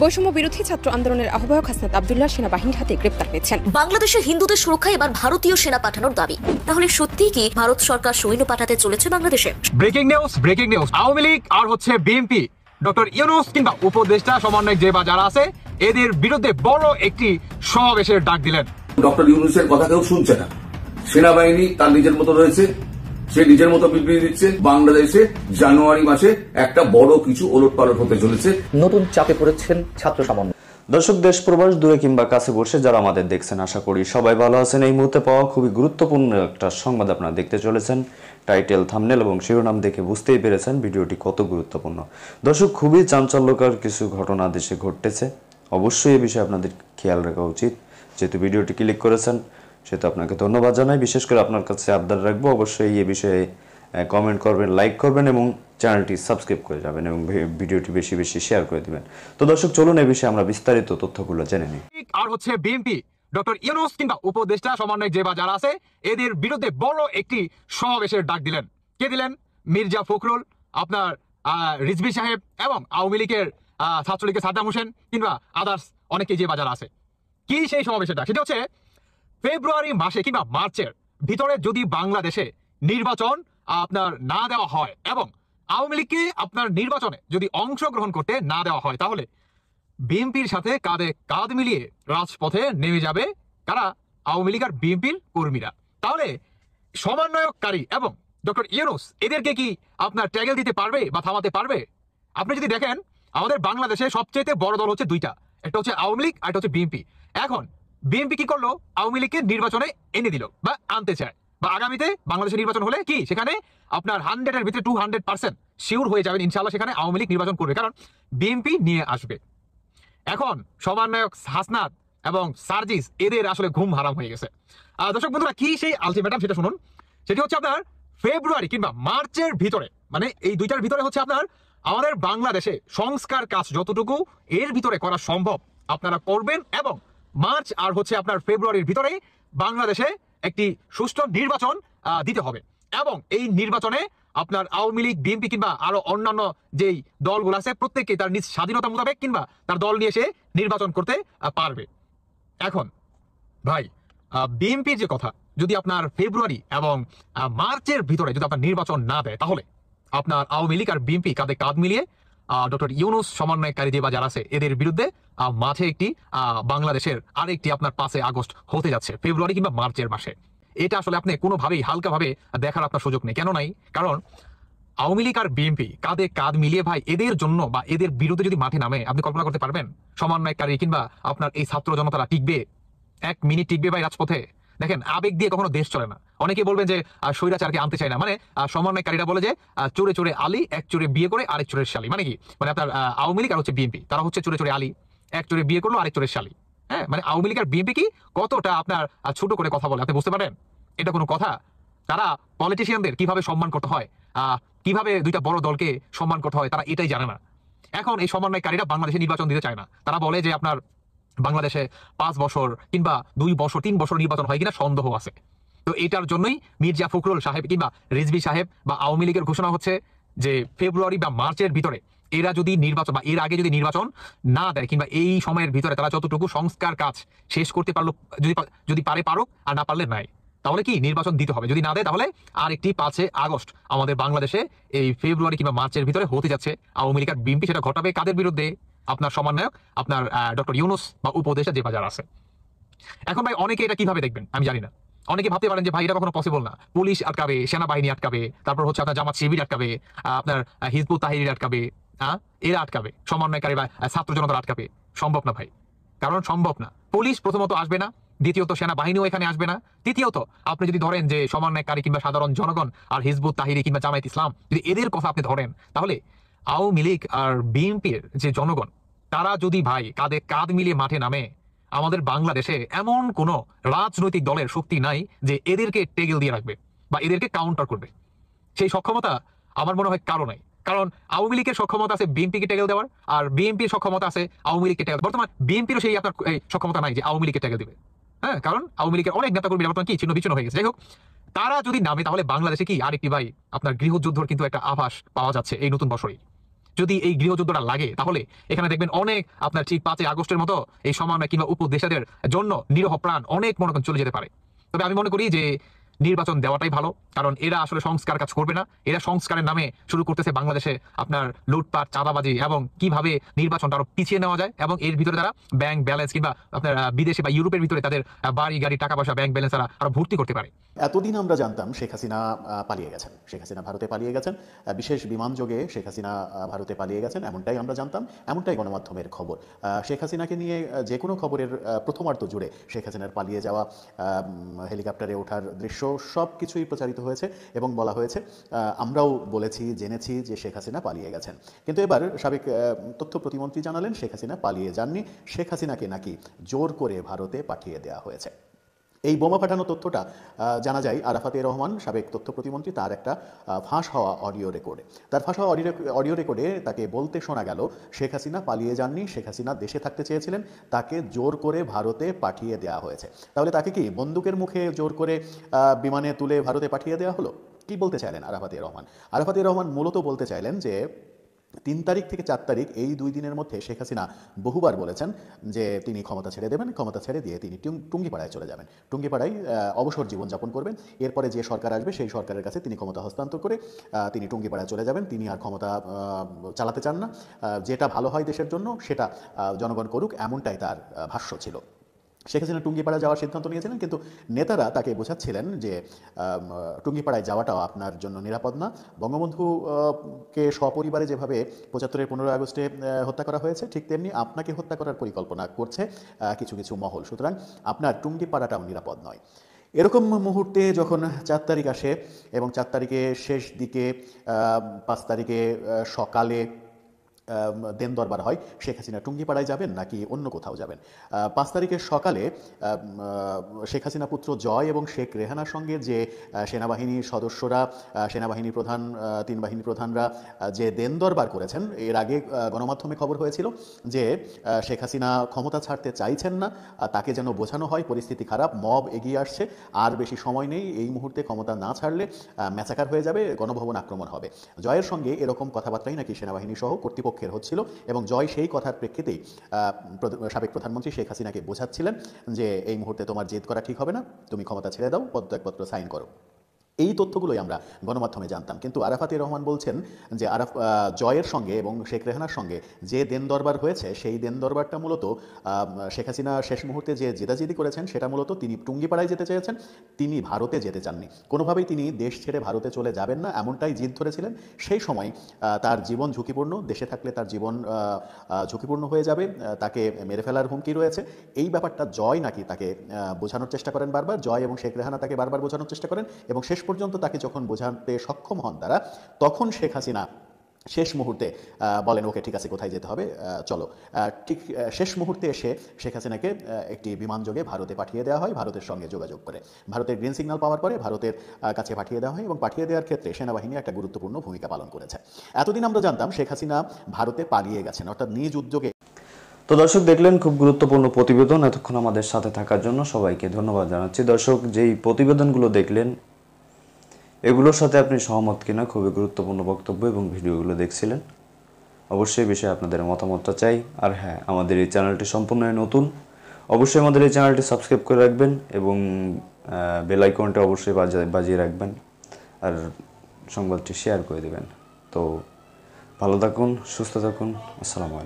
বৈষম্য বিরোধী ছাত্র আন্দোলনের আহ্বায়ক হাসনাত আব্দুল্লাহ সেনাবাহিনীর হাতে গ্রেপ্তার হয়েছেন। বাংলাদেশের হিন্দুদের সুরক্ষায় এবার ভারতীয় সেনা পাঠানোর দাবি। তাহলে সত্যিই কি ভারত সরকার সৈন্য পাঠাতে চলেছে বাংলাদেশে? Breaking news. আওয়ামী লীগ আর হচ্ছে বিএনপি, ডক্টর ইউনূস কিংবা উপদেষ্টা সমন্বয়ক যে বা যারা আছে, এদের বিরুদ্ধে বড় একটি সমাবেশের ডাক দিলেন। ডক্টর ইউনূসের কথা কেউ শুনছে না। সেনাবাহিনী তার নিজের মতো রয়েছে, সে নিজের মতো বিবৃতি দিচ্ছে। বাংলাদেশে জানুয়ারি মাসে একটা বড় কিছু ওলটপালট হতে চলেছে। নতুন চাপে পড়েছেন ছাত্র সমন্বয়। দর্শক, দেশ প্রবাস দূরে কিংবা কাছে বসে যারা আমাদের দেখছেন, আশা করি সবাই ভালো আছেন। এই মুহূর্তে পাওয়া খুবই গুরুত্বপূর্ণ একটা সংবাদ আপনারা দেখতে চলেছেন। টাইটেল, থাম্বনেল এবং শিরোনাম দেখে বুঝতেই পেরেছেন ভিডিওটি কত গুরুত্বপূর্ণ। দর্শক, খুবই চাঞ্চল্যকর কিছু ঘটনা দেশে ঘটতেছে। অবশ্যই এই বিষয়ে আপনাদের খেয়াল রাখা উচিত। যেহেতু ভিডিওটি ক্লিক করেছেন সেহেতু আপনাকে ধন্যবাদ জানাই। বিশেষ করে আপনার কাছে আবদার রাখবো, অবশ্যই এই বিষয়ে কমেন্ট করবেন, লাইক করবেন এবং চ্যানেলটি সাবস্ক্রাইব করে যাবেন এবং ভিডিওটি বেশি বেশি শেয়ার করে দিবেন। তো দর্শক, চলুন এই বিষয়ে আমরা বিস্তারিত তথ্যগুলো জেনে নিই। আর হচ্ছে বিএনপি, ডক্টর ইউনূস কিংবা উপদেষ্টা সমন্বয়ক যে বা যারা আছে, এদের বিরুদ্ধে বড় একটি সমাবেশের ডাক দিলেন। কে দিলেন? মির্জা ফখরুল, আপনার রিজভী সাহেব এবং আওয়ামী লীগের ছাত্রলীগের সাদ্দাম হোসেন কিংবা আদার্স অনেকে যে বা যারা আছে। কি সেই সমাবেশের ডাক? সেটা হচ্ছে ফেব্রুয়ারি মাসে কিংবা মার্চের ভিতরে যদি বাংলাদেশে নির্বাচন আপনার না দেওয়া হয় এবং আওয়ামী লীগকে আপনার নির্বাচনে যদি অংশগ্রহণ করতে না দেওয়া হয়, তাহলে বিএনপির সাথে কাঁধে কাঁধ মিলিয়ে রাজপথে নেমে যাবে কারা? আওয়ামী লীগ আর বিএনপির কর্মীরা। তাহলে সমন্বয়ককারী এবং ডক্টর ইউনূস এদেরকে কি আপনার ট্যাগেল দিতে পারবে বা থামাতে পারবে? আপনি যদি দেখেন, আমাদের বাংলাদেশে সবচেয়ে বড় দল হচ্ছে দুইটা, একটা হচ্ছে আওয়ামী লীগ আর একটা হচ্ছে বিএনপি। এখন বিএনপি কি করলো? আওয়ামী লীগকে নির্বাচনে এনে দিল বা আনতে চায়, বা আগামীতে বাংলাদেশের নির্বাচন হলে কি সেখানে আপনার 100-এর ভিতরে 200% শিওর হয়ে যাবেন ইনশাআল্লাহ সেখানে আওয়ামী লীগ নির্বাচন করবে, কারণ বিএনপি নিয়ে আসবে। এখন সমন্বয়ক হাসনাত এবং সার্জিস এদের আসলে ঘুম হারাম হয়ে গেছে। দর্শক বন্ধুরা, কি সেই আলটিমেটাম সেটা শুনুন। সেটি হচ্ছে আপনার ফেব্রুয়ারি কিংবা মার্চের ভিতরে, মানে এই দুইটার ভিতরে হচ্ছে আপনার আমাদের বাংলাদেশে সংস্কার কাজ যতটুকু এর ভিতরে করা সম্ভব আপনারা করবেন, এবং মার্চ আর হচ্ছে আপনার ফেব্রুয়ারির ভিতরে বাংলাদেশে একটি সুষ্ঠু নির্বাচন দিতে হবে। এবং এই নির্বাচনে আপনার আওয়ামী লীগ, বিএনপি কিংবা আরো অন্যান্য যেই দলগুলো আছে প্রত্যেককে তার নিজ স্বাধীনতা মোতাবেক কিংবা তার দল নিয়ে এসে নির্বাচন করতে পারবে। এখন ভাই, বিএনপির যে কথা, যদি আপনার ফেব্রুয়ারি এবং মার্চের ভিতরে যদি আপনার নির্বাচন না দেয়, তাহলে আপনার আওয়ামী লীগ আর বিএনপি কাঁধে কাঁধ মিলিয়ে ডক্টর ইউনূস সমন্বয়কারী যে বা যারা আছে এদের বিরুদ্ধে মাঝে একটি বাংলাদেশের আরেকটি আপনার 5 আগস্ট হতে যাচ্ছে ফেব্রুয়ারি কিংবা মার্চের মাসে। এটা আসলে আপনি কোনোভাবেই হালকাভাবে দেখার আপনার সুযোগ নেই। কেন নাই? কারণ আওয়ামী লীগ আর বিএনপি কাঁধে কাঁধ মিলিয়ে ভাই এদের জন্য বা এদের বিরুদ্ধে যদি মাঠে নামে, আপনি কল্পনা করতে পারবেন সমন্বয়কারী কিংবা আপনার এই ছাত্র জনতারা টিকবে? 1 মিনিট টিকবে ভাই রাজপথে? দেখেন, আবেগ দিয়ে কখনো দেশ চলে না। অনেকে বলবেন যে স্বৈরাচারকে আনতে চায় না, মানে সমন্বয়কারীরা বলে যে চোরে চোরে আলী, এক চোরে বিয়ে করে আরেক চোরের শালী। মানে কি? মানে আপনার আওয়ামী লীগ আর হচ্ছে বিএনপি, তারা হচ্ছে চোরে চোরে আলী, এক চোরে বিয়ে করলো আরেক চোরের শালী। হ্যাঁ, মানে আওয়ামী লীগ আর বিএনপি কি কতটা আপনার ছোট করে কথা বলে আপনি বুঝতে পারেন? এটা কোনো কথা? তারা পলিটিশিয়ানদের কিভাবে সম্মান করতে হয়, কিভাবে দুইটা বড় দলকে সম্মান করতে হয়, তারা এটাই জানে না। এখন এই সমন্বয়কারীরা বাংলাদেশে নির্বাচন দিতে চায় না। তারা বলে যে আপনার বাংলাদেশে 5 বছর কিংবা 2 বছর 3 বছর নির্বাচন হয় কিনা সন্দেহ আছে। তো এটার জন্যই মির্জা ফখরুল সাহেব কিংবা রিজভী সাহেব বা আওয়ামী লীগের ঘোষণা হচ্ছে যে ফেব্রুয়ারি বা মার্চের ভিতরে এরা যদি নির্বাচন বা এর আগে যদি নির্বাচন না দেয় কিংবা এই সময়ের ভিতরে তারা যতটুকু সংস্কার কাজ শেষ করতে পারলো, যদি পারে পারুক, আর না পারলে নাই, তাহলে কি নির্বাচন দিতে হবে। যদি না দেয় তাহলে আরেকটি 5 আগস্ট আমাদের বাংলাদেশে এই ফেব্রুয়ারি কিংবা মার্চের ভিতরে হতে যাচ্ছে। আওয়ামী লীগ আর বিএনপি সেটা ঘটাবে কাদের বিরুদ্ধে? আপনার সমন্বয়ক, আপনার ডক্টর ইউনূস বা উপদেষ্টা যে বাজার আছে। এখন ভাই অনেকে এটা কিভাবে দেখবেন আমি জানি না। অনেকে ভাবতে পারেন যে ভাই এটা কখনো পসিবল না, পুলিশ আটকাবে, সেনাবাহিনী আটকাবে, তারপর হচ্ছে আপনার জামাত শিবির আটকাবে, আপনার হিজবুত তাহরির আটকাবে, এরা আটকাবে, সমন্বয়কারী বা ছাত্র জনতা আটকাবে। সম্ভব না ভাই, কারণ সম্ভব না। পুলিশ প্রথমত আসবে না, দ্বিতীয়ত সেনাবাহিনীও এখানে আসবে না, তৃতীয়ত আপনি যদি ধরেন যে সমন্বয়কারী কিংবা সাধারণ জনগণ আর হিজবুত তাহরি কিংবা জামায়াত ইসলাম যদি এদের কথা আপনি ধরেন, তাহলে আওয়ামী লীগ আর বিএনপির যে জনগণ তারা যদি ভাই কাঁধে কাঁধ মিলিয়ে মাঠে নামে, আমাদের বাংলাদেশে এমন কোন রাজনৈতিক দলের শক্তি নাই যে এদেরকে টেগেল দিয়ে রাখবে বা এদেরকে কাউন্টার করবে। সেই সক্ষমতা আমার মনে হয় কারো নাই। কারণ আওয়ামী লীগের সক্ষমতা আছে বিএনপিকে টেগেল দেওয়ার, আর বিএনপির সক্ষমতা আছে আওয়ামী লীগকে টেগেল। বর্তমান বিএনপিরও সেই আপনার সক্ষমতা নাই যে আওয়ামী লীগকে টেগেল দিবে। হ্যাঁ, কারণ আওয়ামী লীগের অনেক নেতাকর্মীরা বর্তমান কি ছিন্ন বিচ্ছিন্ন হয়ে গেছে। যাই হোক, তারা যদি নামে তাহলে বাংলাদেশে কি আরেকটি ভাই আপনার গৃহযুদ্ধর কিন্তু একটা আভাস পাওয়া যাচ্ছে এই নতুন বছরেই। যদি এই গৃহযুদ্ধটা লাগে, তাহলে এখানে দেখবেন অনেক আপনার ঠিক 5 আগস্টের মতো এই সমন্বয় কিংবা উপদেষ্টাদের জন্য নিরহ প্রাণ অনেক মনে করেন চলে যেতে পারে। তবে আমি মনে করি যে নির্বাচন দেওয়াটাই ভালো, কারণ এরা আসলে সংস্কার কাজ করবে না। এরা সংস্কারের নামে শুরু করতেছে বাংলাদেশে আপনার লুটপাট, চাঁদাবাজি এবং কিভাবে নির্বাচনটা আরো পিছিয়ে নেওয়া যায়, এবং এর ভিতরে তারা ব্যাংক ব্যালেন্স কিংবা আপনার বিদেশে বা ইউরোপের ভিতরে তাদের বাড়ি গাড়ি টাকা পয়সা ব্যাংক ব্যালেন্স তারা আরো ভর্তি করতে পারে। এতদিন আমরা জানতাম শেখ হাসিনা পালিয়ে গেছেন, শেখ হাসিনা ভারতে পালিয়ে গেছেন, বিশেষ বিমানযোগে শেখ হাসিনা ভারতে পালিয়ে গেছেন, এমনটাই আমরা জানতাম, এমনটাই গণমাধ্যমের খবর। শেখ হাসিনাকে নিয়ে যে কোনো খবরের প্রথমার্ধ জুড়ে শেখ হাসিনার পালিয়ে যাওয়া, হেলিকপ্টারে ওঠার দৃশ্য সব কিছুই প্রচারিত হয়েছে এবং বলা হয়েছে, আমরাও বলেছি, জেনেছি যে শেখ হাসিনা পালিয়ে গেছেন। কিন্তু এবার সাবেক তথ্য প্রতিমন্ত্রী জানালেন শেখ হাসিনা পালিয়ে যাননি, শেখ হাসিনাকে নাকি জোর করে ভারতে পাঠিয়ে দেওয়া হয়েছে। এই বোমা পাঠানো তথ্যটা জানা যায় আরাফাতে রহমান, সাবেক তথ্য প্রতিমন্ত্রী, তার একটা ফাঁস হওয়া অডিও রেকর্ডে। তার ফাঁস হওয়া অডিও রেকর্ডে তাকে বলতে শোনা গেল শেখ হাসিনা পালিয়ে যাননি, শেখ হাসিনা দেশে থাকতে চেয়েছিলেন, তাকে জোর করে ভারতে পাঠিয়ে দেওয়া হয়েছে। তাহলে তাকে কি বন্দুকের মুখে জোর করে বিমানে তুলে ভারতে পাঠিয়ে দেওয়া হলো? কি বলতে চাইলেন আরাফাতে রহমান? আরাফাতে রহমান মূলত বলতে চাইলেন যে 3 তারিখ থেকে 4 তারিখ এই 2 দিনের মধ্যে শেখ হাসিনা বহুবার বলেছেন যে তিনি ক্ষমতা ছেড়ে দেবেন, ক্ষমতা ছেড়ে দিয়ে তিনি টুঙ্গিপাড়ায় চলে যাবেন, টুঙ্গিপাড়ায় অবসর জীবনযাপন করবেন, এরপরে যে সরকার আসবে সেই সরকারের কাছে তিনি ক্ষমতা হস্তান্তর করে তিনি টুঙ্গিপাড়ায় চলে যাবেন, তিনি আর ক্ষমতা চালাতে চান না, যেটা ভালো হয় দেশের জন্য সেটা জনগণ করুক, এমনটাই তার ভাষ্য ছিল। শেখ হাসিনা টুঙ্গিপাড়া যাওয়ার সিদ্ধান্ত নিয়েছিলেন, কিন্তু নেতারা তাকে বোঝাচ্ছিলেন যে টুঙ্গিপাড়ায় যাওয়াটাও আপনার জন্য নিরাপদ না। বঙ্গবন্ধুকে সপরিবারে যেভাবে 75-এর 15 আগস্টে হত্যা করা হয়েছে, ঠিক তেমনি আপনাকে হত্যা করার পরিকল্পনা করছে কিছু কিছু মহল, সুতরাং আপনার টুঙ্গিপাড়াটাও নিরাপদ নয়। এরকম মুহূর্তে যখন 4 তারিখ আসে এবং 4 তারিখে শেষ দিকে 5 তারিখে সকালে দেন দরবার হয়, শেখ হাসিনা টুঙ্গিপাড়ায় যাবেন নাকি অন্য কোথাও যাবেন? 5 তারিখের সকালে শেখ হাসিনা পুত্র জয় এবং শেখ রেহানার সঙ্গে যে সেনাবাহিনীর সদস্যরা, সেনাবাহিনী প্রধান, 3 বাহিনী প্রধানরা যে দেন দরবার করেছেন, এর আগে গণমাধ্যমে খবর হয়েছিল যে শেখ হাসিনা ক্ষমতা ছাড়তে চাইছেন না, তাকে যেন বোঝানো হয় পরিস্থিতি খারাপ, মব এগিয়ে আসছে, আর বেশি সময় নেই, এই মুহূর্তে ক্ষমতা না ছাড়লে ম্যাচাকার হয়ে যাবে, গণভবন আক্রমণ হবে। জয়ের সঙ্গে এরকম কথাবার্তাই নাকি সেনাবাহিনী সহ কর্তৃপক্ষ হচ্ছিল এবং জয় সেই কথার প্রেক্ষিতেই সাবেক প্রধানমন্ত্রী শেখ হাসিনাকে বোঝাচ্ছিলেন যে এই মুহূর্তে তোমার জেদ করা ঠিক হবে না, তুমি ক্ষমতা ছেড়ে দাও, পদত্যাগপত্র সাইন করো। এই তথ্যগুলোই আমরা গণমাধ্যমে জানতাম। কিন্তু আরাফাতে রহমান বলছেন যে জয়ের সঙ্গে এবং শেখ রেহানার সঙ্গে যে দেন দরবার হয়েছে, সেই দেন দরবারটা মূলত শেখ হাসিনা শেষ মুহূর্তে যে জেদাজেদি করেছেন, সেটা মূলত তিনি টুঙ্গিপাড়ায় যেতে চেয়েছেন, তিনি ভারতে যেতে চাননি, কোনোভাবেই তিনি দেশ ছেড়ে ভারতে চলে যাবেন না, এমনটাই জিদ ধরেছিলেন। সেই সময় তার জীবন ঝুঁকিপূর্ণ, দেশে থাকলে তার জীবন ঝুঁকিপূর্ণ হয়ে যাবে, তাকে মেরে ফেলার হুমকি রয়েছে। এই ব্যাপারটা জয় নাকি তাকে বোঝানোর চেষ্টা করেন বারবার, জয় এবং শেখ রেহানা তাকে বারবার বোঝানোর চেষ্টা করেন, এবং শেষ পর্যন্ত তাকে যখন বোঝাতে সক্ষম হন তারা, তখন শেখ হাসিনা শেষ মুহূর্তে বলেন ওকে ঠিক আছে, কোথায় যেতে হবে চলো। ঠিক শেষ মুহূর্তে এসে শেখ হাসিনাকে একটি বিমানযোগে ভারতে পাঠিয়ে দেওয়া হয়, ভারতের সঙ্গে যোগাযোগ করে, ভারতের গ্রিন সিগন্যাল পাওয়ার পরে ভারতের কাছে পাঠিয়ে দেওয়া হয়, এবং পাঠিয়ে দেওয়ার ক্ষেত্রে সেনাবাহিনী একটা গুরুত্বপূর্ণ ভূমিকা পালন করেছে। এতদিন আমরা জানতাম শেখ হাসিনা ভারতে পালিয়ে গেছেন, অর্থাৎ নিজ উদ্যোগে। তো দর্শক দেখলেন খুব গুরুত্বপূর্ণ প্রতিবেদন। এতক্ষণ আমাদের সাথে থাকার জন্য সবাইকে ধন্যবাদ জানাচ্ছি। দর্শক, যেই প্রতিবেদনগুলো দেখলেন এগুলোর সাথে আপনি সহমত কিনা, খুবই গুরুত্বপূর্ণ বক্তব্য এবং ভিডিওগুলো দেখছিলেন, অবশ্যই বিষয়ে আপনাদের মতামতটা চাই। আর হ্যাঁ, আমাদের এই চ্যানেলটি সম্পূর্ণ নতুন, অবশ্যই আমাদের এই চ্যানেলটি সাবস্ক্রাইব করে রাখবেন এবং বেল আইকনটা অবশ্যই বাজিয়ে রাখবেন, আর সংবাদটি শেয়ার করে দেবেন। তো ভালো থাকুন, সুস্থ থাকুন, আসসালামু আলাইকুম।